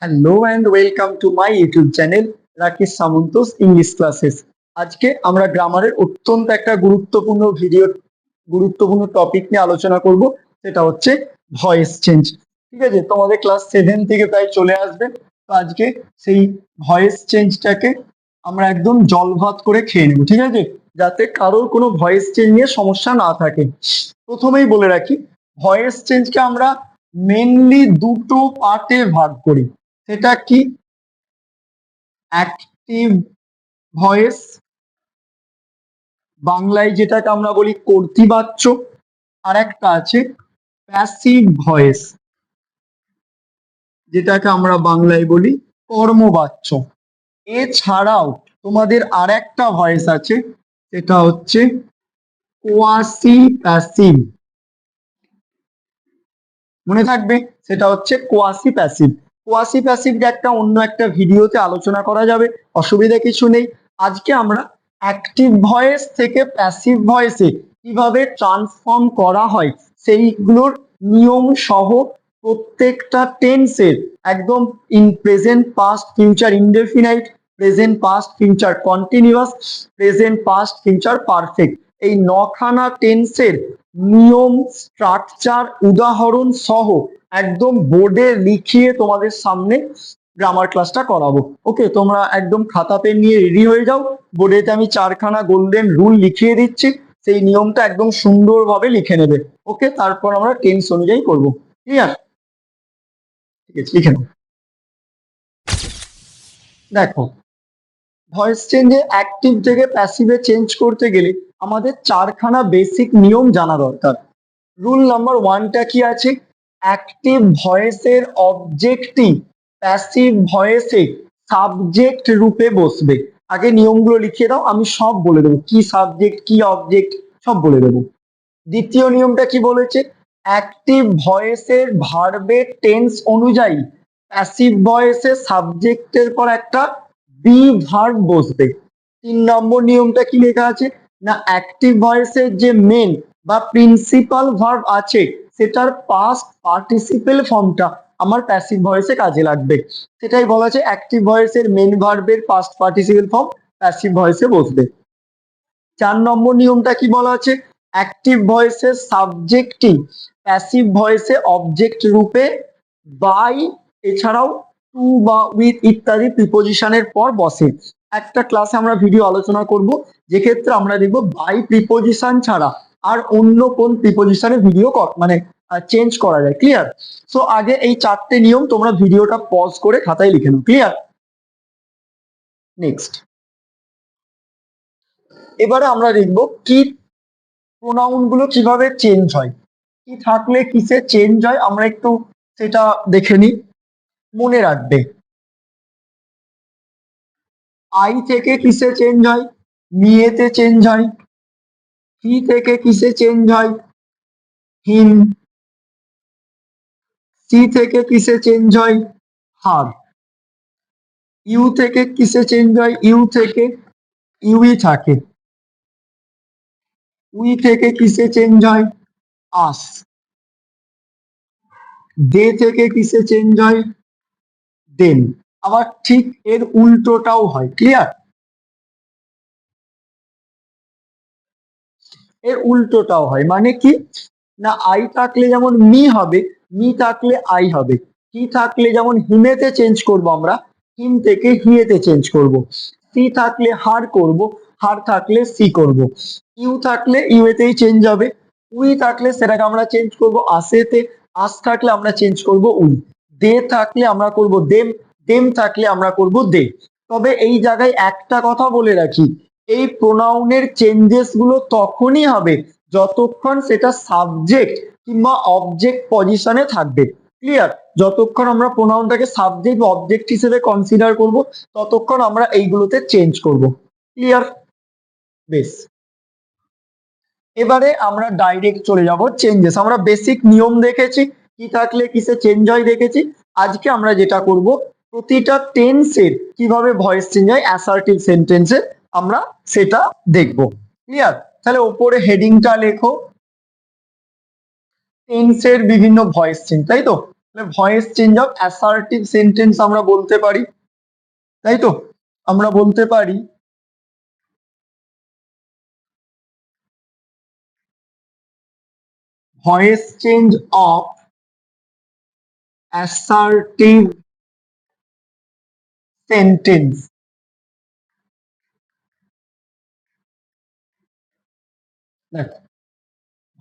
Hello and welcome to my YouTube channel Rakesh সামন্তোস English classes. আজকে আমরা গ্রামারের অত্যন্ত একটা গুরুত্বপূর্ণ টপিক নিয়ে আলোচনা করব, সেটা হচ্ছে ভয়েস চেঞ্জ। ঠিক আছে, তোমাদের ক্লাস 7 থেকে প্রায় চলে আসবে। তো আজকে সেই ভয়েস চেঞ্জটাকে আমরা একদম জল ভাত করে খেয়ে নেব, ঠিক আছে, যাতে কারোর কোনো ভয়েস চেঞ্জ নিয়ে সমস্যা না থাকে। প্রথমেই বলে রাখি, ভয়েস চেঞ্জকে আমরা মেনলি দুটো পার্টে ভাগ করি। সেটা কি? অ্যাক্টিভ ভয়েস, বাংলায় যেটাকে আমরা বলি কর্তৃবাচ্য, আর একটা আছে প্যাসিভ ভয়েস, যেটাকে আমরা বাংলায় বলি কর্মবাচ্য। এছাড়াও তোমাদের আর একটা ভয়েস আছে, সেটা হচ্ছে কোয়াসি প্যাসিভ। মনে থাকবে, সেটা হচ্ছে কোয়াসি প্যাসিভ। কোয়াসি প্যাসিভ একটা অন্য একটা ভিডিওতে আলোচনা করা যাবে, অসুবিধা কিছু নেই। আজকে আমরা অ্যাক্টিভ ভয়েস থেকে প্যাসিভ ভয়েসে কিভাবে ট্রান্সফর্ম করা হয় সেইগুলোর নিয়ম সহ প্রত্যেকটা টেন্সের একদম in present, past, future indefinite, present, past, future continuous, present, past, future perfect, এই নখানা টেন্সের নিয়ম, স্ট্রাকচার, উদাহরণ সহ একদম বোর্ডে লিখিয়ে তোমাদের সামনে গ্রামার ক্লাসটা করাবো। ওকে, তোমরা একদম খাতা পেন নিয়ে রেডি হয়ে যাও। বোর্ডেতে আমি 4খানা গোল্ডেন রুল লিখিয়ে দিচ্ছি, সেই নিয়মটা একদম সুন্দরভাবে লিখে নেবে। ওকে, তারপর আমরা টেন্স অনুযায়ী করবো। ক্লিয়ার? ঠিক আছে, লিখে নাও। দেখো, ভয়েস চেঞ্জে অ্যাক্টিভ থেকে প্যাসিভে চেঞ্জ করতে গেলে আমাদের 4খানা বেসিক নিয়ম জানা দরকার। রুল নাম্বার 1টা কি আছে? অ্যাক্টিভ ভয়েসের অবজেক্টই প্যাসিভ ভয়েসে সাবজেক্ট রূপে বসবে। আগে নিয়মগুলো লিখিয়ে দাও, আমি সব বলে দেবো, কি সাবজেক্ট কি অবজেক্ট সব বলে দেবো। দ্বিতীয় নিয়মটা কি বলেছে? অ্যাক্টিভ ভয়েসের ভার্বের টেন্স অনুযায়ী প্যাসিভ ভয়েসে সাবজেক্টের পর একটা বি ভার্ব বসবে। 3 নম্বর নিয়মটা কি লেখা আছে? না, অ্যাক্টিভ ভয়েসের যে মেন বা প্রিন্সিপাল ভার্ব আছে সেটার পাস্ট পার্টিসিপেল ফর্মটা আমার প্যাসিভ ভয়েসে কাজে লাগবে। সেটাই বলা আছে, অ্যাক্টিভ ভয়েসের মেন ভার্বের পাস্ট পার্টিসিপেল ফর্ম প্যাসিভ ভয়েসে বসবে। 4 নম্বর নিয়মটা কি বলা আছে? অ্যাক্টিভ ভয়েসের সাবজেক্টই প্যাসিভ ভয়েসে অবজেক্ট রূপে বাই, এছাড়াও টু বা উইথ ইত্যাদি প্রিপোজিশনের পর বসে। একটা ক্লাসে আমরা ভিডিও আলোচনা করব যে ক্ষেত্রে আমরা দেখব বাই প্রিপোজিশন ছাড়া আর অন্য কোন প্রিপোজিশনে ভিডিও মানে চেঞ্জ করা যায়। ক্লিয়ার? সো আগে এই 4টে নিয়ম তোমরা ভিডিওটা পজ করে খাতায় লিখে নাও। ক্লিয়ার? নেক্সট, এবারে আমরা দেখব কি প্রোনাউন গুলো কিভাবে চেঞ্জ হয়, কি থাকলে কিসে চেঞ্জ হয়, আমরা একটু সেটা দেখে নিই। মনে রাখবে, আই থেকে কিসে চেঞ্জ হয়? মিয়েতে চেঞ্জ হয়। হি থেকে কিসে চেঞ্জ হয়? হিম। সি থেকে কিসে চেঞ্জ হয়? হার। ইউ থেকে কিসে চেঞ্জ হয়? ইউ থেকে ইউই থাকে। উই থেকে কিসে চেঞ্জ হয়? আস। দে থেকে কিসে চেঞ্জ হয়? দেন। আবার ঠিক এর উল্টোটাও হয়। ক্লিয়ার? এর উল্টোটাও হয়, মানে কি? না, আই থাকলে যেমন মি হবে, মি থাকলে আই হবে। হি থাকলে যেমন হিমেতে চেঞ্জ করব আমরা, হিম থেকে হিয়েতে চেঞ্জ করব। সি থাকলে হার করব, হার থাকলে সি করব। ইউ থাকলে ইউএতেই চেঞ্জ হবে। উই থাকলে সেটাকে আমরা চেঞ্জ করব আসেতে। আস থাকলে আমরা চেঞ্জ করব উই। দে থাকলে আমরা করব দেম। দেম থাকলে আমরা করব দে। তবে এই জায়গায় একটা কথা বলে রাখি, এই প্রোনাউনের চেঞ্জেস গুলো তখনই হবে যতক্ষণ সেটা সাবজেক্ট কিংবা অবজেক্ট পজিশনে থাকবে। ক্লিয়ার? যতক্ষণ আমরা প্রোনাউনটাকে সাবজেক্ট বা অবজেক্ট হিসেবে কনসিডার করব ততক্ষণ আমরা এইগুলোতে চেঞ্জ করব। ক্লিয়ার? বেশ, এবারে আমরা ডাইরেক্ট চলে যাব চেঞ্জেস। আমরা বেসিক নিয়ম দেখেছি, কি থাকলে কিসে চেঞ্জ হয় দেখেছি। আজকে আমরা যেটা করব, প্রতিটা টেন্সের কিভাবে ভয়েস চেঞ্জ হয় অ্যাসার্টিভ সেন্টেন্সে আমরা সেটা দেখব। ক্লিয়ার? তাহলে ওপরে হেডিংটা লেখো, টেন্সের বিভিন্ন ভয়েস চেঞ্জ, তাই তো? Voice change of assertive sentence আমরা বলতে পারি, তাই তো? আমরা বলতে পারি voice change of assertive sentence. দেখো,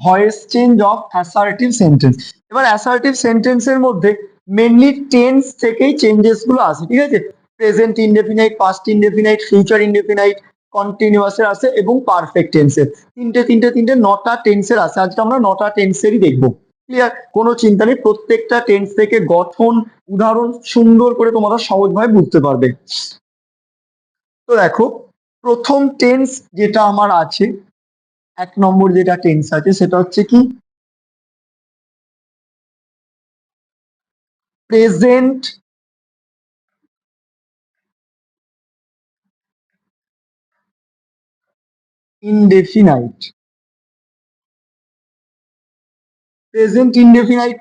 voice change of assertive sentence. এবার অ্যাসার্টিভ সেন্টেন্সের মধ্যে মেনলি টেন্স থেকেই চেঞ্জেস গুলো আসে, ঠিক আছে? Present indefinite, past indefinite, future indefinite, কন্টিনিউয়াসের আসে এবং পারফেক্ট টেন্সের। তিনটে নটা টেন্সের আসে। আজকে আমরা নটা টেন্সেরই দেখবো। ক্লিয়ার? কোনো চিন্তা নেই, প্রত্যেকটা টেন্স থেকে গঠন, উদাহরণ সুন্দর করে তোমরা সহজভাবে বুঝতে পারবে। তো দেখো, প্রথম টেন্স যেটা আমার আছে, 1 নম্বর যেটা টেন্স আছে সেটা হচ্ছে কি প্রেজেন্ট ইনডেফিনাইট। প্রেজেন্ট ইনডেফিনাইট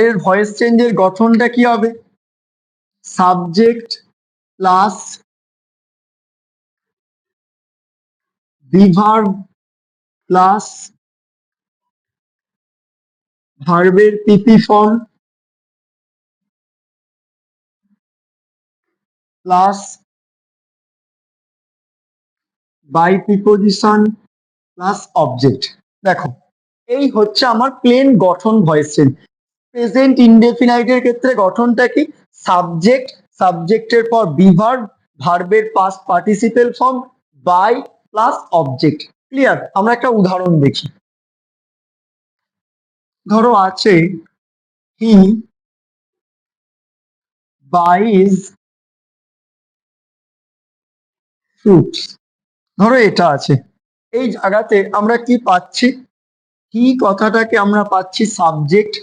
এর ভয়েস চেঞ্জের গঠনটা কি হবে? সাবজেক্ট প্লাস বিভার্ব প্লাস ভার্বের PP form plus by preposition plus object. দেখো, এই হচ্ছে আমার প্লেন গঠন ভয়েস চেঞ্জ। প্রেজেন্ট ইনডেফিনাইটের ক্ষেত্রে গঠনটা কি? সাবজেক্ট, সাবজেক্টের পর বিভার্ব, ভার্বের past participle form, by plus object. Clear? আমরা একটা উদাহরণ দেখি। ধরো আছে হি বাইজ ফ্রুটস। ধরো এটা আছে, এই জায়গাতে আমরা কি পাচ্ছি? হি কথাটাকে আমরা পাচ্ছি সাবজেক্ট,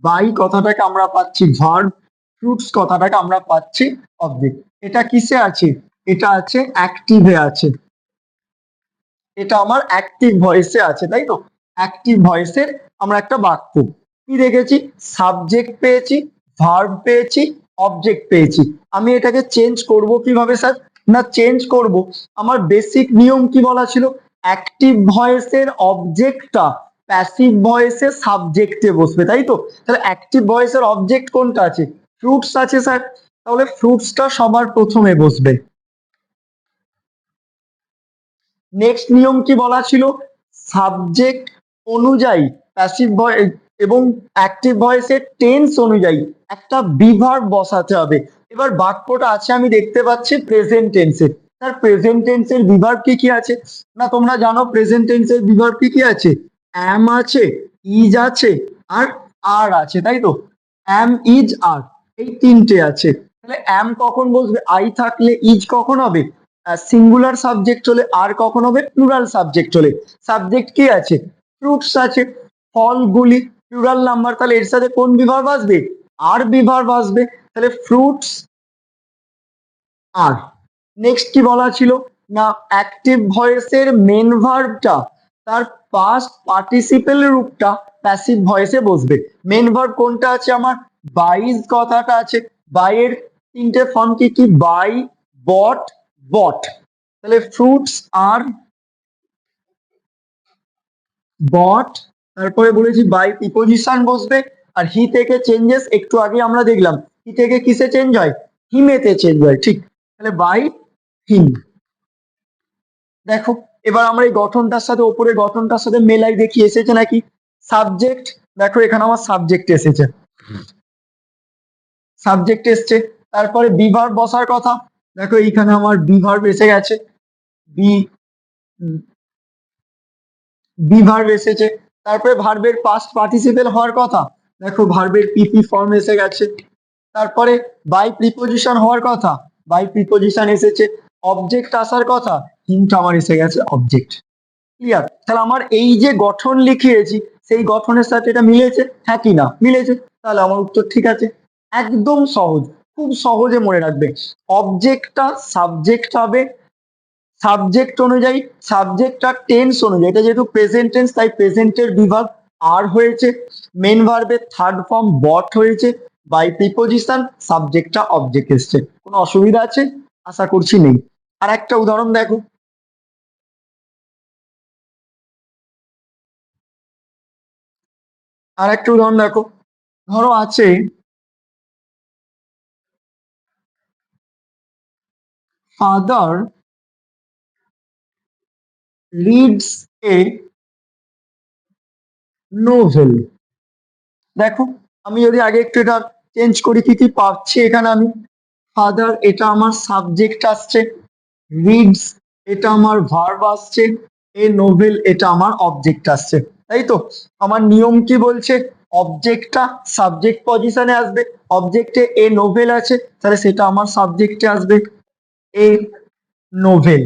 বাই কথাটাকে আমরা পাচ্ছি ভার্ব, ফ্রুটস কথাটাকে আমরা পাচ্ছি অবজেক্ট। এটা কিসে আছে? এটা আছে অ্যাক্টিভে আছে। এটা আমার অ্যাক্টিভ ভয়েসে আছে, তাই তো? অ্যাক্টিভ ভয়েসের আমরা একটা বাক্য কি দেখেছি? সাবজেক্ট পেয়েছি, ভার্ব পেয়েছি, অবজেক্ট পেয়েছি। আমি এটাকে চেঞ্জ করব কিভাবে স্যার? না, চেঞ্জ করব, আমার বেসিক নিয়ম কি বলা ছিল? অ্যাক্টিভ ভয়েসের অবজেক্টটা প্যাসিভ ভয়েসে সাবজেক্টে বসবে, তাই তো? তাহলে অ্যাক্টিভ ভয়েসের অবজেক্ট কোনটা আছে? ফ্রুটস আছে স্যার। তাহলে ফ্রুটসটা সবার প্রথমে বসবে। নেক্সট নিয়ম কি বলা ছিল? সাবজেক্ট অনুযায়ী প্যাসিভ ভয়েস এবং অ্যাক্টিভ ভয়েসের টেন্স অনুযায়ী একটা বিভার্ব বসাতে হবে। এবার বাক্যটা আছে আমি দেখতে পাচ্ছি প্রেজেন্ট টেন্সে। তার প্রেজেন্ট টেন্সের বিভার্ব কি কি আছে? না, তোমরা জানো প্রেজেন্ট টেন্সের বিভার্ব কি কি আছে? অ্যাম আছে, ইজ আছে, আর আছে, তাই তো? অ্যাম, ইজ, আর, এই তিনটে আছে। তাহলে অ্যাম কখন বসবে? আই থাকলে। ইজ কখন হবে? সিঙ্গুলার সাবজেক্ট হলে। আর কখন হবে? প্লুরাল সাবজেক্ট হলে। সাবজেক্ট কি আছে? ফ্রুটস আছে, ফলগুলি, প্লুরাল নাম্বার। তাহলে এর সাথে কোন বিভার্ব আসবে? আর বিভার্ব আসবে। তাহলে ফ্রুটস আর। নেক্সট কি বলা ছিল? না, অ্যাক্টিভ ভয়েসের মেন ভার্বটা তার পাস্ট পার্টিসিপেল রূপটা প্যাসিভ ভয়েসে বসবে। মেন ভার্ব কোনটা আছে আমার? বাইজ কথাটা আছে। বাইয়ের তিনটে ফর্ম কি কি? বাই, বট, বট। তাহলে ফ্রুটস আর বট, তারপরে বলেছি বাই প্রিপোজিশন বসবে। আর হি থেকে চেঞ্জেস একটু আগে আমরা দেখলাম, হি থেকে কিসে চেঞ্জ হয়? হিমেতে চেঞ্জ হয়, ঠিক? তাহলে বাই হিম। দেখো, এবার আমরা এই গঠনটার সাথে, ওপরে গঠনটার সাথে মেলাই দেখি এসেছে নাকি। সাবজেক্ট, দেখো এখানে আমার সাবজেক্ট এসেছে, সাবজেক্ট এসছে। তারপরে বিভার্ব বসার কথা, দেখো এইখানে আমার বিভার্ব এসে গেছে, বি বিভার্ব এসেছে। তারপরে ভার্বের পাস্ট পার্টিসিপেল হওয়ার কথা, দেখো ভার্বের পিপি ফর্ম এসে গেছে। তারপরে বাই প্রিপোজিশন হওয়ার কথা, বাই প্রিপোজিশন এসেছে। অবজেক্ট আসার কথা, হিন্ট আমার এসে গেছে অবজেক্ট। ক্লিয়ার? তাহলে আমার এই যে গঠন লিখিয়েছি সেই গঠনের সাথে এটা মিলেছে, হ্যাঁ কি না? মিলেছে। তাহলে আমার উত্তর ঠিক আছে। একদম সহজ, খুব সহজে মনে রাখবে। অবজেক্টটা সাবজেক্ট হবে, সাবজেক্ট অনুযায়ী, সাবজেক্টটা টেন্স অনুযায়ী, এটা যেহেতু প্রেজেন্ট টেন্স তাই প্রেজেন্টের বিভাগ আর হয়েছে। মেন ভার্বের থার্ড ফর্ম বট হয়েছে। বাই প্রিপোজিশন সাবজেক্টটা অবজেক্ট এসছে। কোনো অসুবিধা আছে? আশা করছি নেই। আর একটা উদাহরণ দেখো, আর একটা উদাহরণ দেখো, ধরো আছে ফাদার রিডস এ নোভেল। দেখো, আমি যদি আগে একটু এটা চেঞ্জ করি, কি কি পাচ্ছি এখানে আমি? ফাদার এটা আমার সাবজেক্ট আসছে, রিডস এটা আমার ভার্ব আসছে, এ নোভেল এটা আমার অবজেক্ট আসছে, তাই তো? আমার নিয়ম কি বলছে? অবজেক্টটা সাবজেক্ট পজিশনে আসবে, অবজেক্টে এ নোভেল আছে, তাহলে সেটা আমার সাবজেক্টে আসবে, এ নোভেল।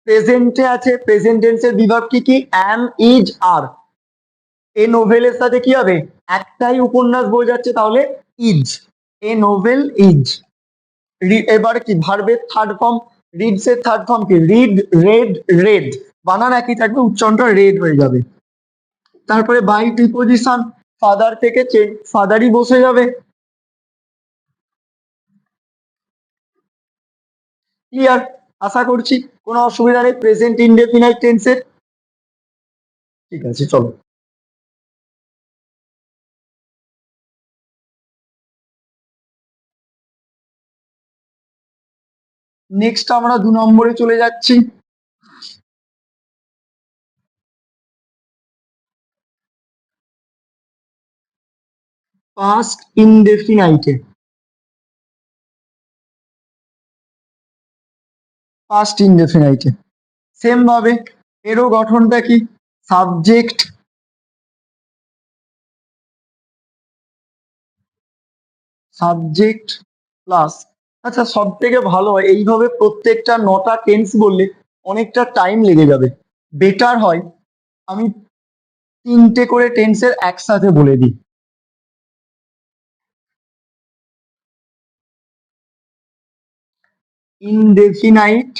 প্রেজেন্টে আছে, প্রেজেন্ট টেন্সের বিভাগ কি কি? অ্যাম, ইজ, আর। এ নোভেলের সাথে কি হবে? একটাই উপন্যাস বোঝাচ্ছে, তাহলে ইজ, এ নোভেল ইজ। এবার কি ভার্বের থার্ড ফর্ম? রিডস এর থার্ড ফর্ম কি? Read, read, red. বানান একই থাকবে, উচ্চারণটা রেড হয়ে যাবে। তারপরে বাই প্রিপোজিশন, ফাদার থেকে ফাদারই বসে যাবে। ক্লিয়ার? আশা করছি কোনো অসুবিধা নেই প্রেজেন্ট ইনডেফিনাইট টেন্সের। ঠিক আছে, চলো নেক্সট আমরা 2 নম্বরে চলে যাচ্ছি। পাস্ট ইনডেফিনাইটে, পাস্ট ইনডেফিনাইটে সেম ভাবে এরও গঠনটা কি? সাবজেক্ট, সাবজেক্ট প্লাস, আচ্ছা সব থেকে ভালো হয় এইভাবে প্রত্যেকটা 9টা টেন্স বললে অনেকটা টাইম লেগে যাবে। বেটার হয় আমি 3টে করে টেন্সের একসাথে বলে দিই। ইনডেফিনাইট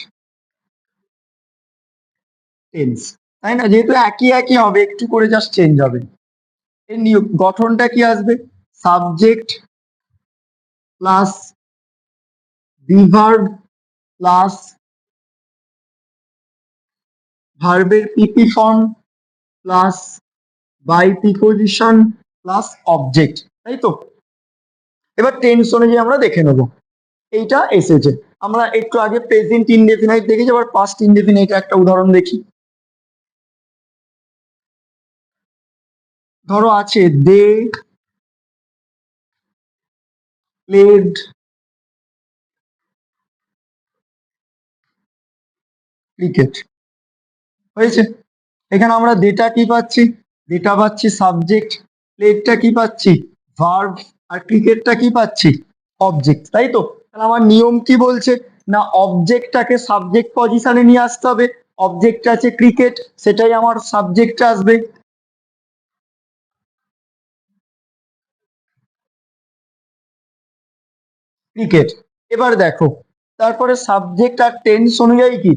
টেন্স, তাই না? যেহেতু একই একই হবে, একটু করে জাস্ট চেঞ্জ হবে। এর নিয়োগ গঠনটা কি আসবে? সাবজেক্ট প্লাস বিভার্ব প্লাস ভার্বের PP form plus by preposition plus object, তাই তো? এবার টেন্স অনুযায়ী আমরা দেখে নেবো। এইটা এসেছে। আমরা একটু আগে প্রেজেন্ট ইনডেফিনাইট দেখেছি, আবার পাস্ট ইনডেফিনাইট একটা উদাহরণ দেখি। ধরো আছে দে প্লেড ক্রিকেট, হয়েছে? এখানে আমরা ডেটা কি পাচ্ছি? ডেটা পাচ্ছি সাবজেক্ট, প্লেডটা কি পাচ্ছি? ভার্ব, আর ক্রিকেটটা কি পাচ্ছি? অবজেক্ট, তাই তো? তাহলে আমার নিয়ম কি বলছে? না অবজেক্টটাকে সাবজেক্ট পজিশনে নিয়ে আসতে হবে। অবজেক্ট আছে ক্রিকেট, সেটাই আমার সাবজেক্টে আসবে, ক্রিকেট। এবার দেখো, তারপরে সাবজেক্ট আর টেন্স অনুযায়ী কি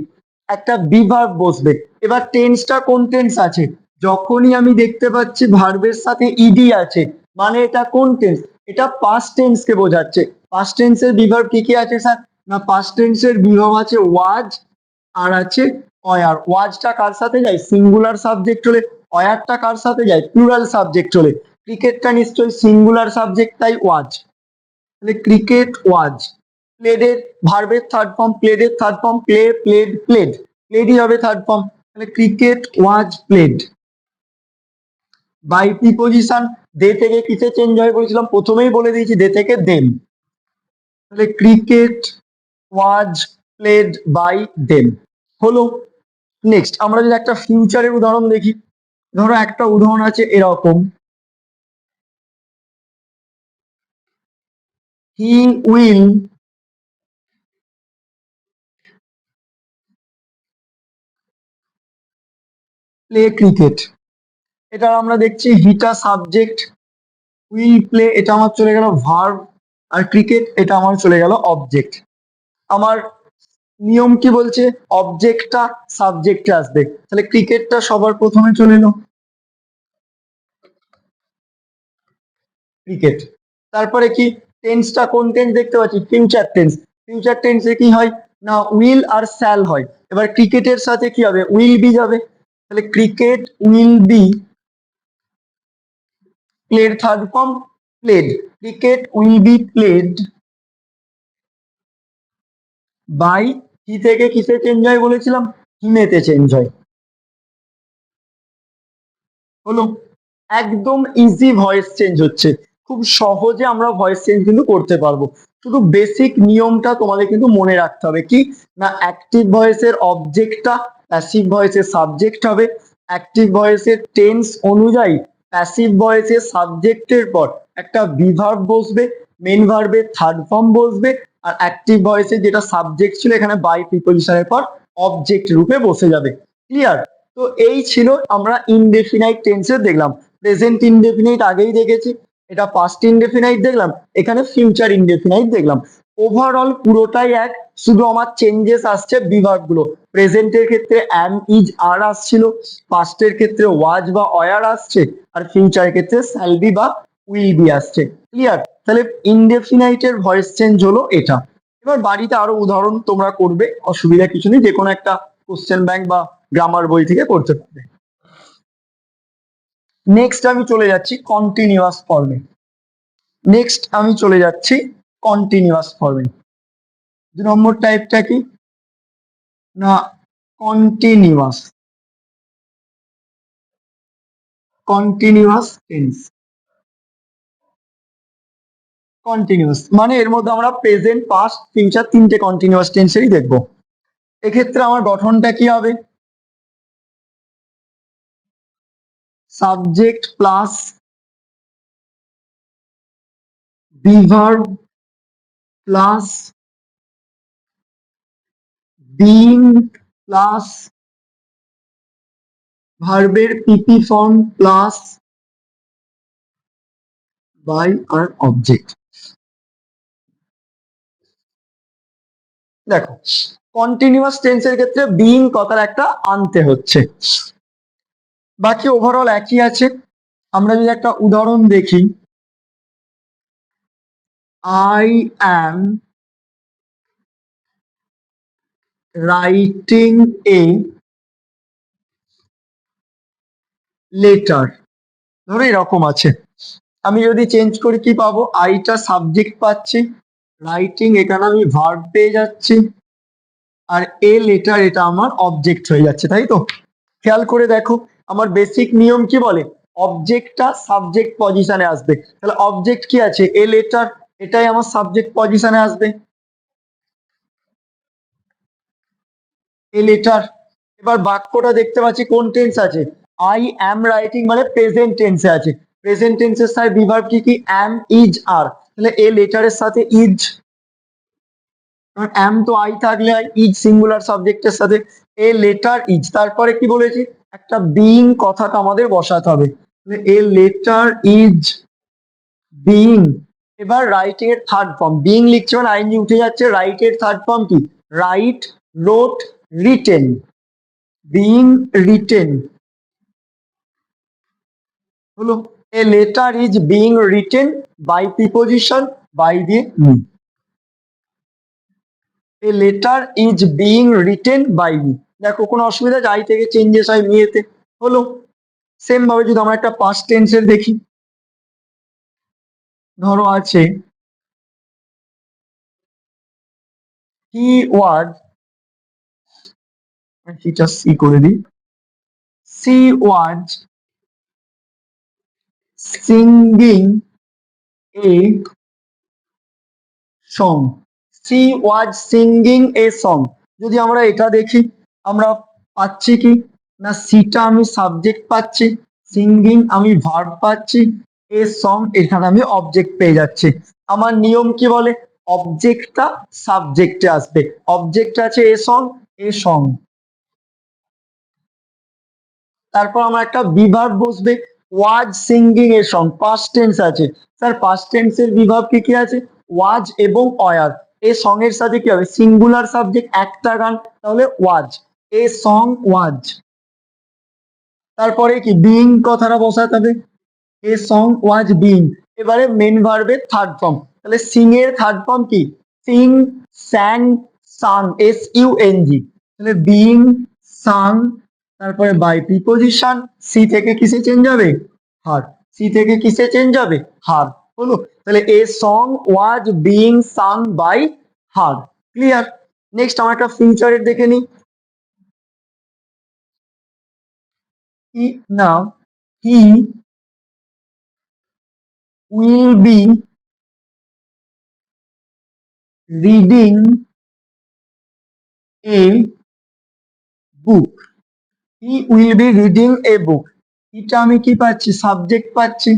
একটা বিভার্ব বসবে। এবার টেন্সটা কোন টেন্স আছে? যখনই আমি দেখতে পাচ্ছি ভার্বের সাথে ইডি আছে, মানে এটা কোন টেন্স? এটা পাস্ট টেন্স কে বোঝাচ্ছে। পাস্ট টেন্সের বিভার্ব কি কি আছে স্যার? না পাস্ট টেন্সের বিভার্ব আছে ওয়াজ, আর আছে অয়ার। ওয়াজটা কার সাথে যায়? সিঙ্গুলার সাবজেক্ট হলে। অয়ারটা কার সাথে যায়? প্লুরাল সাবজেক্ট হলে। ক্রিকেটটা নিশ্চয়ই সিঙ্গুলার সাবজেক্ট, তাই ওয়াজ। তাহলে ক্রিকেট ওয়াজ। প্লেডের ভার্বের থার্ড ফর্ম, প্লেডের third form play, played, played. প্লেডই হবে থার্ড ফর্ম, তাহলে cricket was played. By preposition, they থেকে কিসে চেঞ্জ হয় বলেছিলাম, প্রথমেই বলে দিয়েছি, দে থেকে দেম। তাহলে cricket was played by them হলো। নেক্সট আমরা যদি একটা ফিউচারের উদাহরণ দেখি, ধরো একটা উদাহরণ আছে এরকম, হি উইল প্লে ক্রিকেট। এটা আমরা দেখছি হিটা সাবজেক্ট, উইল প্লে এটা আমার চলে গেল ভার্ব, আর ক্রিকেট এটা আমার চলে গেল অবজেক্ট। আমার নিয়ম কি বলছে? অবজেক্টটা সাবজেক্টে আসবে, তাহলে ক্রিকেটটা সবার প্রথমে চলে এলো, ক্রিকেট। তারপরে কি টেন্সটা কোন টেন্স দেখতে পাচ্ছি, ফিউচার টেন্স। ফিউচার টেন্সে কি হয় না উইল আর শ্যাল হয়। এবার ক্রিকেটের সাথে কি হবে, উইল বি যাবে, তাহলে cricket will be played, third form played, cricket will be played by, কি থেকে কিসে চেঞ্জ হয় বলেছিলাম, হিমেতে চেঞ্জ হয়। হলো, একদম ইজি ভয়েস চেঞ্জ হচ্ছে, খুব সহজে আমরা ভয়েস চেঞ্জ কিন্তু করতে পারবো। শুধু বেসিক নিয়মটা তোমাদের কিন্তু মনে রাখতে হবে, কি না অ্যাক্টিভ ভয়েসের অবজেক্টটা প্যাসিভ ভয়েসের সাবজেক্ট হবে, অ্যাক্টিভ ভয়েসের টেন্স অনুযায়ী প্যাসিভ ভয়েসের সাবজেক্টের পর একটা বিভার্ব বসবে, মেন ভার্বের থার্ড ফর্ম বসবে, আর অ্যাক্টিভ ভয়েসের যেটা সাবজেক্ট ছিল এখানে বাই প্রিপোজিশনের পর অবজেক্ট রূপে বসে যাবে। ক্লিয়ার? তো এই ছিল আমরা ইনডেফিনাইট টেন্সে দেখলাম। প্রেজেন্ট ইনডেফিনাইট আগেই দেখেছি, এটা পাস্ট ইনডেফিনাইট দেখলাম, এখানে ফিউচার ইনডেফিনাইট দেখলাম। ওভারঅল পুরোটাই এক, শুধু আমার চেঞ্জেস আসছে বিভার্ব গুলো। প্রেজেন্টের ক্ষেত্রে অ্যাম ইজ আর আসছিল, পাস্টের ক্ষেত্রে ওয়াজ বা অয়ার আসছে, আর ফিউচারের ক্ষেত্রে শ্যাল বি বা উইল বি আসছে। ক্লিয়ার? তাহলে ইনডেফিনাইটের ভয়েস চেঞ্জ হলো এটা। এবার বাড়িতে আরো উদাহরণ তোমরা করবে, অসুবিধা কিছু নেই, যে কোনো একটা কোশ্চেন ব্যাংক বা গ্রামার বই থেকে করতে পারবে। নেক্সট আমি চলে যাচ্ছি কন্টিনিউয়াস ফর্মে। দু নম্বর টাইপটা কি না কন্টিনিউয়াস টেন্স। কন্টিনিউয়াস মানে এর মধ্যে আমরা প্রেজেন্ট পাস্ট ফিউচার তিনটে কন্টিনিউয়াস টেন্সেরই দেখবো। এক্ষেত্রে আমার গঠনটা কি হবে, subject plus be verb plus being plus ভার্বের পিপি ফর্ম প্লাস বাই আর অবজেক্ট। দেখো কন্টিনিউয়াস টেন্সের ক্ষেত্রে বিইং কথার একটা আনতে হচ্ছে, বাকি ওভারঅল একই আছে। আমরা যদি একটা উদাহরণ দেখি, I am writing a letter, ধরো এরকম আছে। আমি যদি চেঞ্জ করি কি পাবো, আইটা সাবজেক্ট পাচ্ছি, রাইটিং এখানে আমি ভার্ব পেয়ে যাচ্ছি, আর এ লেটার এটা আমার অবজেক্ট হয়ে যাচ্ছে, তাই তো? খেয়াল করে দেখো, আমার বেসিক নিয়ম কি বলে, অবজেক্টটা সাবজেক্ট পজিশনে আসবে, তাহলে অবজেক্ট কি আছে এ লেটার, এটাই আমার সাবজেক্ট পজিশনে আসবে, এ লেটার। এবার বাক্যটা দেখতে পাচ্ছি কোন টেন্স আছে, আই অ্যাম রাইটিং মানে প্রেজেন্ট টেন্সে আছে, প্রেজেন্ট টেন্সের সাথে বিভার্ব কি কি অ্যাম ইজ আর, তাহলে এ লেটারের সাথে ইজ, অ্যাম তো আই থাকলে ইজ সিঙ্গুলার সাবজেক্টের সাথে, এ লেটার ইজ, তারপরে কি বলেছি একটা বিইং কথাটা আমাদের বসাতে হবে, এ লেটার ইজ বিইং। এবার রাইটিং এর থার্ড ফর্ম, বিইং লিখছে মানে আইনজি উঠে যাচ্ছে, রাইট এর থার্ড ফর্ম কি, write, wrote, written, being written. হলো, a letter is being written by preposition by দিয়ে me, a letter is being written by me. দেখো কোনো অসুবিধা, যাই থেকে চেঞ্জেস হয় মিয়েতে। হলো, সেম ভাবে যদি আমরা একটা পাস্ট টেন্সের দেখি, ধরো আছে হি ওয়াজ, সেটা সি করে দিই, C was singing a song, C was singing a song. যদি আমরা এটা দেখি, আমরা পাচ্ছি কি না সিটা আমি সাবজেক্ট পাচ্ছি, সিঙ্গিং আমি ভার্ব পাচ্ছি, এ সং এখানে আমি অবজেক্ট পেয়ে যাচ্ছি। আমার নিয়ম কি বলে, অবজেক্টটা সাবজেক্টে আসবে, অবজেক্ট আছে এ সং, তারপর আমার একটা বিভার্ব বসবে, ওয়াজ সিঙ্গিং এর সং, পাস্ট টেন্স আছে, স্যার পাস্ট টেন্সের বিভার্ব কি কি আছে, ওয়াজ এবং অয়ার, এ সং এর সাথে কি হবে, সিঙ্গুলার সাবজেক্ট একটা গান, তাহলে ওয়াজ, এ সং ওয়াজ। তারপরে কি বিইং কথাটা বসাতে হবে, এ সং ওয়াজ বিইং। এবারে মেন ভার্বের থার্ড ফর্ম, তাহলে সিং এর থার্ড ফর্ম কি? সিং, স্যাং, সাং, SUNG। তাহলে বিং, সাং, তারপরে বাই প্রিপোজিশন, সি থেকে কিসে চেঞ্জ হবে? হার। সি থেকে কিসে চেঞ্জ হবে? হার। হলো? তাহলে a song was being sung by her. Clear? Next আমরা একটা ফিউচারের দেখে নিই। Now he will be reading a book. He will be reading a book. এটা আমি কি পাচ্ছি? সাবজেক্ট পাচ্ছি।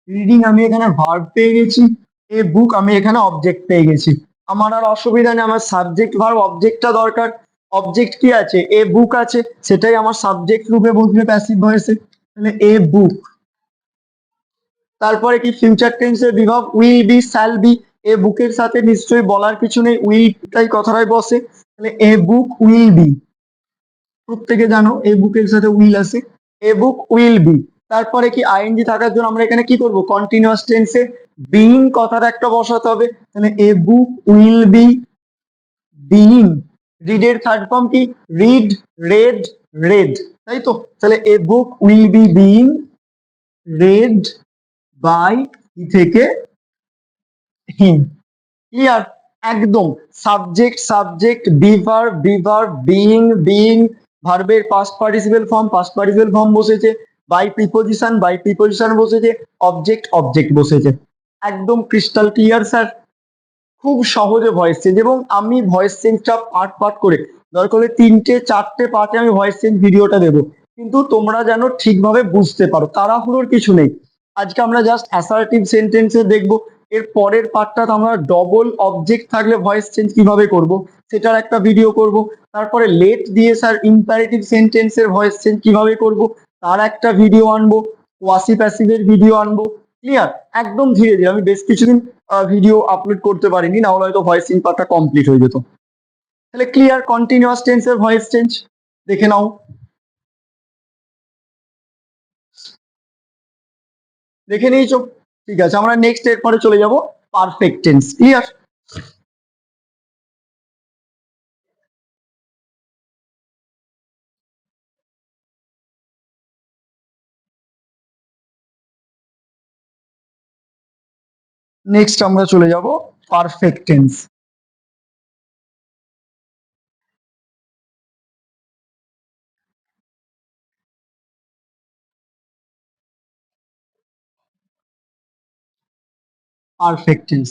রিডিং আমি এখানে ভার্ব পেয়ে গেছি। এ বুক আমি এখানে অবজেক্ট পেয়ে গেছি। আমার আর অসুবিধা নেই, আমার সাবজেক্ট ভার্ব অবজেক্টটা দরকার। অবজেক্ট কি আছে? এ বুক আছে, সেটাই আমার সাবজেক্ট রূপে বসবে প্যাসিভ ভয়েসে। তাহলে এ বুক। তারপরে কি ফিউচার টেন্সের বিভাগ? Will be, shall be. A বুকের সাথে নিশ্চয়ই বলার কিছু নেই, উইলটাই কথাটাই বসে। তাহলে এ বুক উইল বি। প্রত্যেকে জানো এ বুকের সাথে উইল আছে। এ বুক উইল বি। তারপরে কি আইএনজি থাকার জন্য আমরা এখানে কি করব? কন্টিনিউয়াস টেন্সে বিইং কথাটা একটা বসাতে হবে। তাহলে a book will be being. Read এর থার্ড ফর্ম কি? রিড, রেড, রেড, তাই তো? তাহলে a book will be being read by থেকে হিম। ক্লিয়ার? একদম। সাবজেক্ট, সাবজেক্ট, বিভার, বিভার, বিইং, বিইং, ভার্বের past participle form, past participle form বসেছে, বাই প্রিপোজিশন বসেছে, অবজেক্ট, অবজেক্ট বসেছে। একদম ক্রিস্টাল ক্লিয়ার স্যার। খুব সহজে ভয়েস চেঞ্জ, এবং আমি ভয়েস চেঞ্জটা পার্ট পার্ট করে, দরকার হলে 3-4টে পার্টে আমি ভয়েস চেঞ্জ ভিডিওটা দেবো, কিন্তু তোমরা যেন ঠিকভাবে বুঝতে পারো, তাড়াহুড়োর কিছু নেই। আজকে আমরা জাস্ট অ্যাসার্টিভ সেন্টেন্সে দেখবো। এর পরের পার্টটা আমরা ডবল অবজেক্ট থাকলে ভয়েস চেঞ্জ কিভাবে করব সেটার একটা ভিডিও করব। তারপরে লেট দিয়ে স্যার ইম্পারেটিভ সেন্টেন্সের ভয়েস চেঞ্জ কিভাবে করব তার একটা ভিডিও আনবো। ওয়াসি প্যাসিভের ভিডিও আনবো। ক্লিয়ার? একদম ধীরে ধীরে, আমি বেশ কিছুদিন ভিডিও আপলোড করতে পারিনি, না হলে হয়তো ভয়েস চেঞ্জ পার্টটা কমপ্লিট হয়ে যেত। তাহলে ক্লিয়ার? কন্টিনিউয়াস টেন্সের ভয়েস চেঞ্জ দেখে নাও। দেখে নিয়েছো? ঠিক আছে, আমরা নেক্সট এর পরে চলে যাব পারফেক্ট টেন্স। ক্লিয়ার? নেক্সট আমরা চলে যাব পারফেক্ট টেন্স। পারফেক্ট টেন্স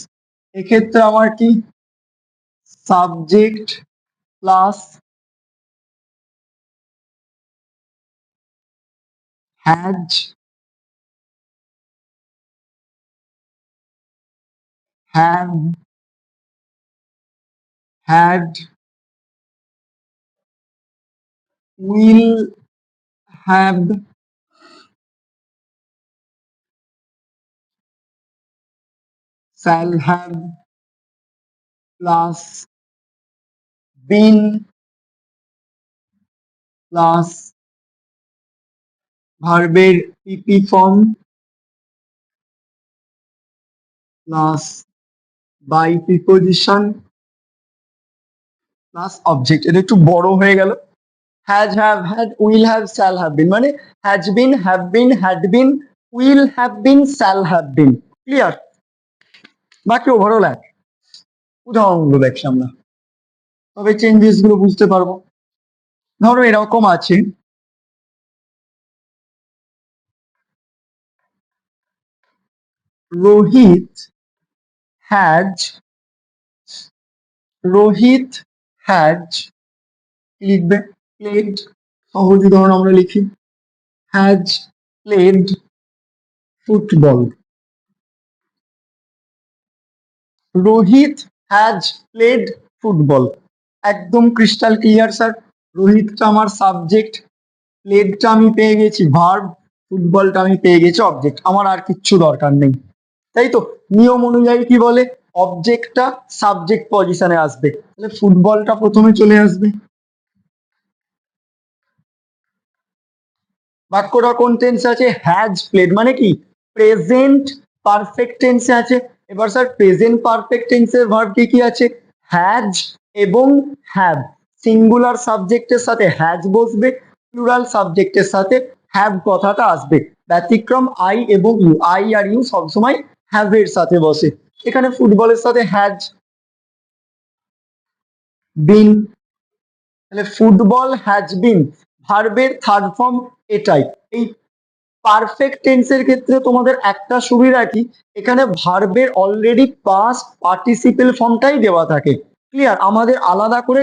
এক্ষেত্রে আমার কি? Subject plus has, have, had, will have, shall have plus been plus ভার্বের PP form plus by preposition plus object. এটা একটু বড় হয়ে গেল। Has, have, had, will have, shall have been, মানে has been, have been, had been, will have been, shall have been. Clear? বাকি overall এক। উদাহরণগুলো দেখছি আমরা, তবে চেঞ্জেস গুলো বুঝতে পারবো। ধরো এরকম আছে, রোহিত হ্যাজ, রোহিত হ্যাজ, লিখবে প্লেড। সহজ উদাহরণ আমরা লিখি, has played football. Rohit has played football. একদম ক্রিস্টাল ক্লিয়ার স্যার। রোহিতটা আমার সাবজেক্ট, প্লেডটা আমি পেয়ে গেছি ভার্ব, ফুটবলটা আমি পেয়ে গেছি অবজেক্ট। আমার আর কিচ্ছু দরকার নেই, তাই তো? নিয়ম অনুযায়ী কি বলে? অবজেক্টটা সাবজেক্ট পজিশনে আসবে, তাহলে ফুটবলটা প্রথমে চলে আসবে। বাক্যটা কোন টেন্স আছে? হ্যাজ প্লেড, মানে কি? প্রেজেন্ট পারফেক্ট টেন্সে আছে। এবার স্যার প্রেজেন্ট পারফেক্ট টেন্সের ভার্ব কি কি আছে? হ্যাজ এবং হ্যাভ। সিঙ্গুলার সাবজেক্টের সাথে হ্যাজ বসবে, প্লুরাল সাবজেক্টের সাথে হ্যাভ কথাটা আসবে। ব্যতিক্রম আই এবং ইউ, আই আর ইউ সবসময় হ্যাভ এর সাথে বসে। এখানে ফুটবলের সাথে হ্যাজ বিন, তাহলে ফুটবল হ্যাজ বিন ভার্বের থার্ড ফর্ম এটাই। এই পারফেক্ট টেন্সের ক্ষেত্রে তোমাদের একটা সুবিধা কি, এখানে ভার্বের অলরেডি পাস্ট পার্টিসিপেল ফর্মটাই দেওয়া থাকে। ক্লিয়ার? আমাদের আলাদা করে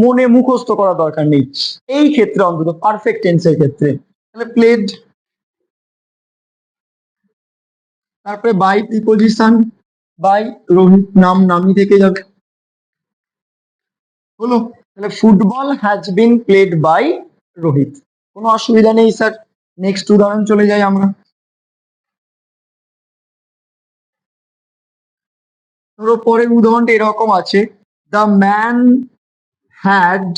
মনে মুখস্থ করা দরকার নেই এই ক্ষেত্রে, অন্তত পারফেক্ট টেন্সের ক্ষেত্রে। তাহলে প্লেড, তারপরে বাই প্রিপোজিশন, বাই রোহিত নাম নামই থেকে যাবে। হলো? তাহলে football has been played by Rohit. কোনো অসুবিধা নেই স্যার। নেক্সট উদাহরণ চলে যাই আমরা। ধরো পরের উদাহরণটা এরকম আছে, the man had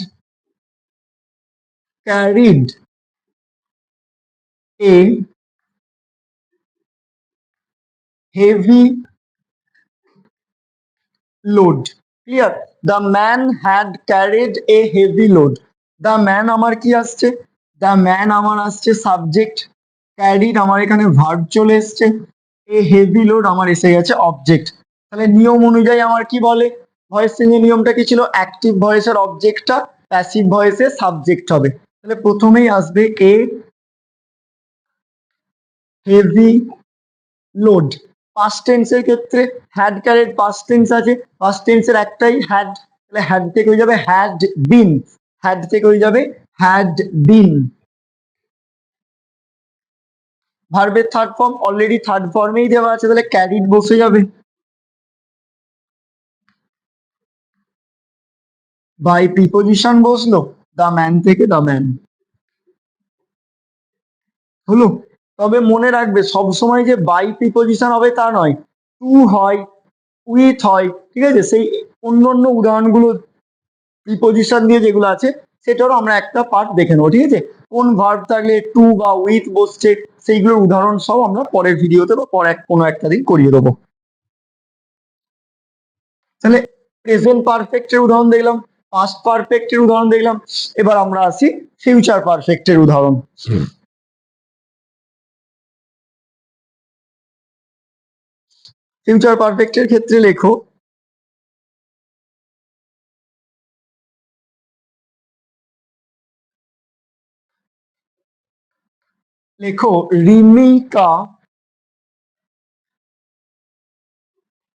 carried a heavy load. Clear? The man had carried a heavy load. The man আমার কি আসছে? দ্য ম্যান আমার আসছে সাবজেক্ট, ক্যারিড আমার এখানে ভার্ব চলে এসছে, এ হেভি লোড আমার এসে গেছে অবজেক্ট। তাহলে নিয়ম অনুযায়ী আমার কি বলে, ভয়েস চেঞ্জের নিয়মটা কি ছিল? অ্যাক্টিভ ভয়েসের অবজেক্টটা প্যাসিভ ভয়েসের সাবজেক্ট হবে। তাহলে প্রথমেই আসবে এ হেভি লোড। পাস্ট টেন্সের ক্ষেত্রে হ্যাড ক্যারিড পাস্ট টেন্স আছে, পাস্ট টেন্সের একটাই হ্যাড, তাহলে হ্যাড থেকে হয়ে যাবে হ্যাড বিন, হ্যাড থেকে হয়ে যাবে হ্যাড বিন। ভার্বের থার্ড ফর্ম অলরেডি থার্ড ফর্মেই দেওয়া আছে, তাহলে ক্যারিড বসে যাবে। বাই প্রিপোজিশন বসলো, দ্য ম্যান থেকে দ্য ম্যান। হলো? তবে মনে রাখবে সবসময় যে বাই প্রিপোজিশন হবে তা নয়, টু হয়, উইথ হয়, ঠিক আছে? সেই অন্য অন্য উদাহরণগুলো প্রিপোজিশন দিয়ে যেগুলো আছে সেটারও আমরা একটা পার্ট দেখে নেবো, ঠিক আছে? কোন ভার্ব থাকলে টু বা উইথ বসছে সেইগুলোর উদাহরণ সব আমরা পরের ভিডিওতে বা পরে কোনো একটা দিন করিয়ে দেবো। তাহলে প্রেজেন্ট পারফেক্টের উদাহরণ দেখলাম, পাস্ট পারফেক্টের উদাহরণ দেখলাম, এবার আমরা আসি ফিউচার পারফেক্টের উদাহরণ। ফিউচার পারফেক্টের ক্ষেত্রে লেখো, লেখো Rimika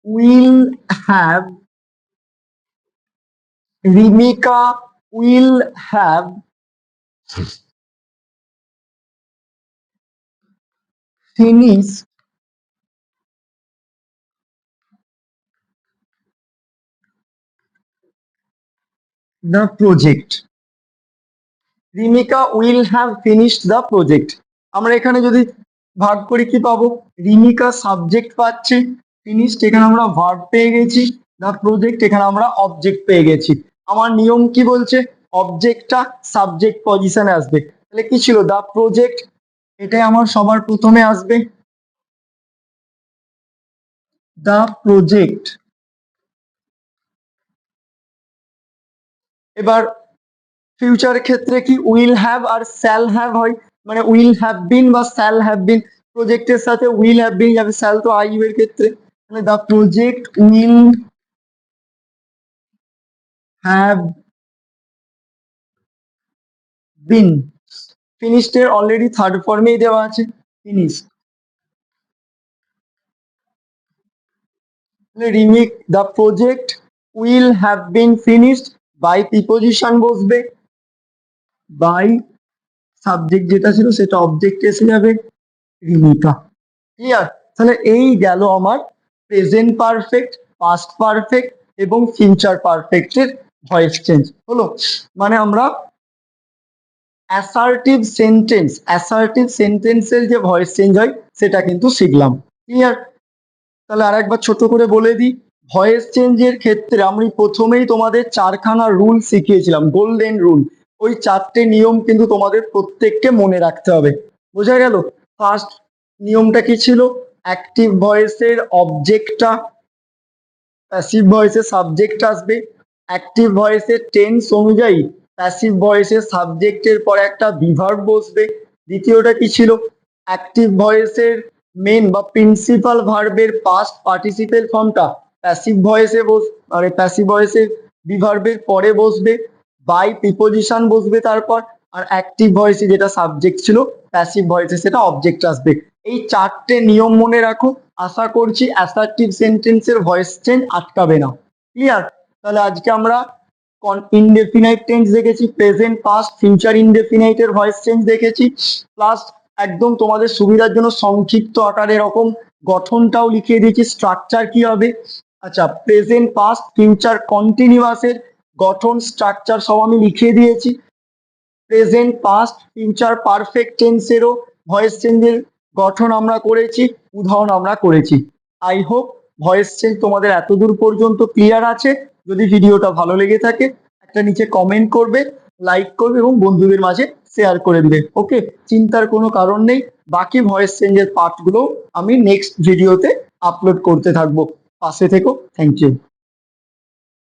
will have, Rimika will have finished the project. Rimika will have finished the project. আমরা এখানে যদি ভাগ করি কি পাবো? রিমিকা সাবজেক্ট পাচ্ছি, ফিনিশড এখানে আমরা ভার্ব পেয়ে গেছি, দ্য প্রজেক্ট এখানে আমরা অবজেক্ট পেয়ে গেছি। আমার নিয়ম কি বলছে? অবজেক্টটা সাবজেক্ট পজিশনে আসবে। তাহলে কি ছিল? দ্য প্রজেক্ট, এটাই আমার সবার প্রথমে আসবে, দ্য প্রজেক্ট। এবার ফিউচার ক্ষেত্রে কি উইল হ্যাভ আর শ্যাল হ্যাভ হয়, মানে উইল হ্যাভ বিন বা শ্যাল হ্যাভ বিন। প্রজেক্টের সাথে উইল হ্যাভ বিন যাবে, শ্যাল তো আই ইউ এর ক্ষেত্রে। মানে the project will have been finished এর অলরেডি থার্ড ফর্মেই দেওয়া আছে ফিনিশড। রিমিক the project will have been finished by preposition বসবে, বাই সাবজেক্ট যেটা ছিল সেটা অবজেক্ট এসে যাবে রিমিকা। ক্লিয়ার? তাহলে এই গেল আমার প্রেজেন্ট পারফেক্ট, পাস্ট পারফেক্ট এবং ফিউচার পারফেক্টের ভয়েস চেঞ্জ। হলো? মানে আমরা অ্যাসার্টিভ সেন্টেন্সের যে ভয়েস চেঞ্জ হয় সেটা কিন্তু শিখলাম। ক্লিয়ার? তাহলে আর একবার ছোট করে বলে দিই, ভয়েস চেঞ্জের ক্ষেত্রে আমি প্রথমেই তোমাদের চারখানা রুল শিখিয়েছিলাম, গোল্ডেন রুল। ওই চারটে নিয়ম কিন্তু তোমাদের প্রত্যেককে মনে রাখতে হবে। বোঝা গেল? ফার্স্ট নিয়মটা কি ছিল? অ্যাক্টিভ ভয়েসের অবজেক্টটা প্যাসিভ ভয়েসের সাবজেক্ট আসবে। অ্যাক্টিভ ভয়েসের টেন্স অনুযায়ী প্যাসিভ ভয়েসের সাবজেক্টের পরে একটা বিভার্ব বসবে। দ্বিতীয়টা কি ছিল, অ্যাক্টিভ ভয়েসের মেন বা প্রিন্সিপাল ভার্বের পাস্ট পার্টিসিপেল ফর্মটা প্যাসিভ ভয়েসে প্যাসিভ ভয়েসের বিভার্বের পরে বসবে, বাই প্রিপোজিশন বসবে তারপর, আর অ্যাক্টিভ ভয়েসে যেটা সাবজেক্ট ছিল প্যাসিভ ভয়েসে সেটা অবজেক্ট আসবে। এই চারটে নিয়ম মনে রাখো, আশা করছি অ্যাসার্টিভ সেন্টেন্সের ভয়েস চেঞ্জ আটকাবে না। ক্লিয়ার? তাহলে আজকে আমরা ইনডেফিনাইট টেন্স দেখেছি, প্রেজেন্ট পাস্ট ফিউচার ইনডেফিনাইটের ভয়েস চেঞ্জ দেখেছি, প্লাস একদম তোমাদের সুবিধার জন্য সংক্ষিপ্ত আকারে এরকম গঠনটাও লিখিয়ে দিয়েছি, স্ট্রাকচার কি হবে। আচ্ছা, প্রেজেন্ট পাস্ট ফিউচার কন্টিনিউয়াসের গঠন স্ট্রাকচার সব আমি লিখিয়ে দিয়েছি। প্রেজেন্ট পাস্ট ফিউচার পারফেক্ট টেন্সেরও ভয়েস চেঞ্জের গঠন আমরা করেছি, উদাহরণ আমরা করেছি। আই হোপ ভয়েস চেঞ্জ তোমাদের এতদূর পর্যন্ত ক্লিয়ার আছে। যদি ভিডিওটা ভালো লেগে থাকে একটা নিচে কমেন্ট করবে, লাইক করবে এবং বন্ধুদের মাঝে শেয়ার করে দিবে। ওকে, চিন্তার কোনো কারণ নেই, বাকি ভয়েস চেঞ্জের পার্টগুলো আমি নেক্সট ভিডিওতে আপলোড করতে থাকবো। পাশে থেকো, থ্যাংক ইউ।